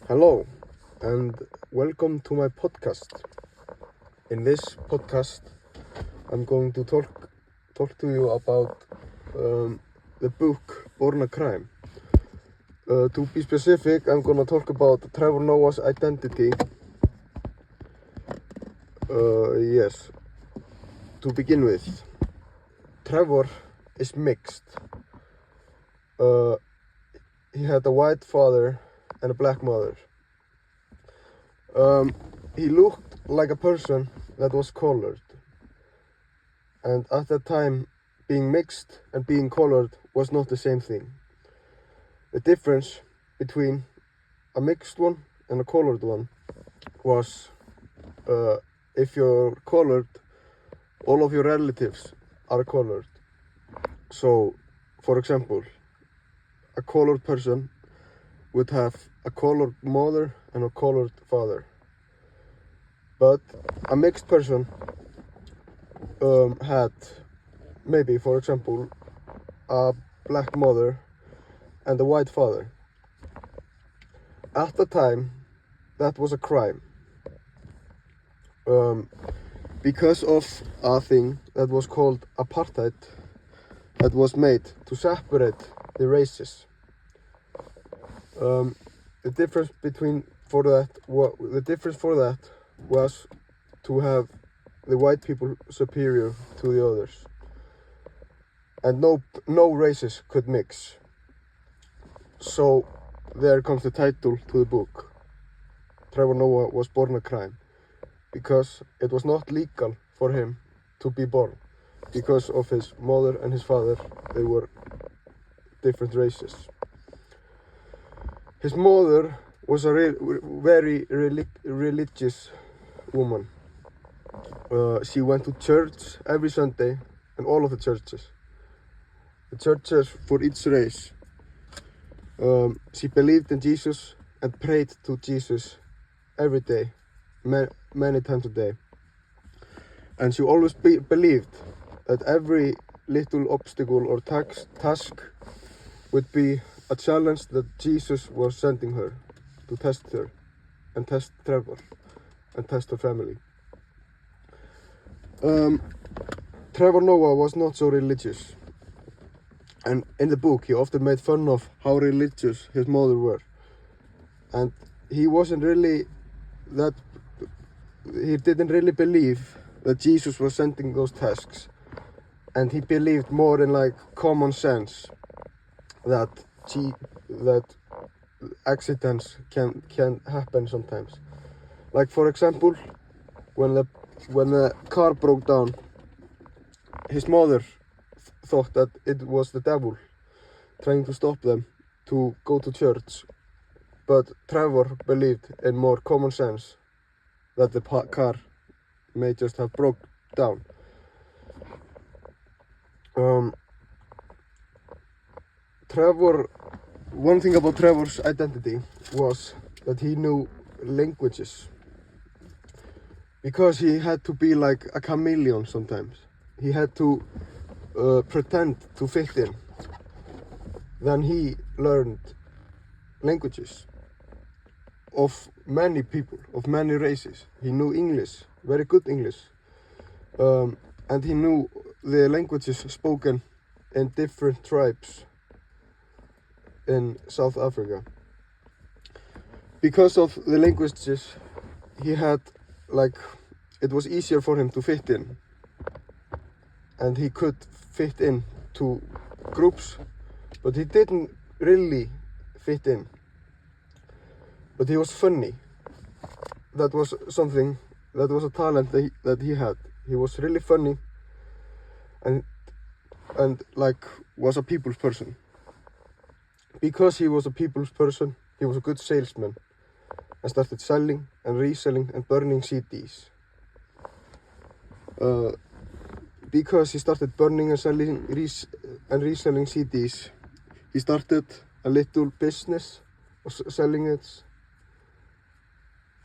Hello and welcome to my podcast. In this podcast I'm going to talk to you about the book Born a Crime. To be specific, I'm going to talk about Trevor Noah's identity. Yes, to begin with, Trevor is mixed. He had a white father and a black mother. He looked like a person that was colored, and at that time being mixed and being colored was not the same thing. The difference between a mixed one and a colored one was if you're colored, all of your relatives are colored. So, for example, a colored person would have a colored mother and a colored father. But a mixed person had maybe, for example, a black mother and a white father. At the time, that was a crime. Because of a thing that was called apartheid that was made to separate the races. The difference for that was to have the white people superior to the others, and no races could mix. So there comes the title to the book. Trevor Noah was born a crime, because it was not legal for him to be born, because of his mother and his father. They were different races. His mother was a very religious woman. She went to church every Sunday, and all of the churches for each race. She believed in Jesus and prayed to Jesus every day, many times a day. And she always believed that every little obstacle or task would be a challenge that Jesus was sending her to test her and test Trevor and test her family. Trevor Noah was not so religious, and in the book he often made fun of how religious his mother were, and he didn't really believe that Jesus was sending those tasks, and he believed more in like common sense that accidents can happen sometimes. Like, for example, when the car broke down, his mother thought that it was the devil trying to stop them to go to church, but Trevor believed in more common sense that the car may just have broke down. One thing about Trevor's identity was that he knew languages, because he had to be like a chameleon sometimes. He had to pretend to fit in. Then he learned languages of many people, of many races. He knew English, very good English, and he knew the languages spoken in different tribes in South Africa. Because of the languages, he had it was easier for him to fit in, and he could fit in to groups, but he didn't really fit in. But he was funny. That was a talent that he had. He was really funny and was a people's person. Because he was a people's person, he was a good salesman and started selling and reselling and burning CDs. Because he started burning and selling and reselling CDs, he started a little business of selling it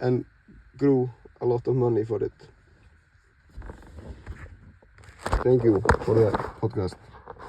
and grew a lot of money for it. Thank you for that podcast.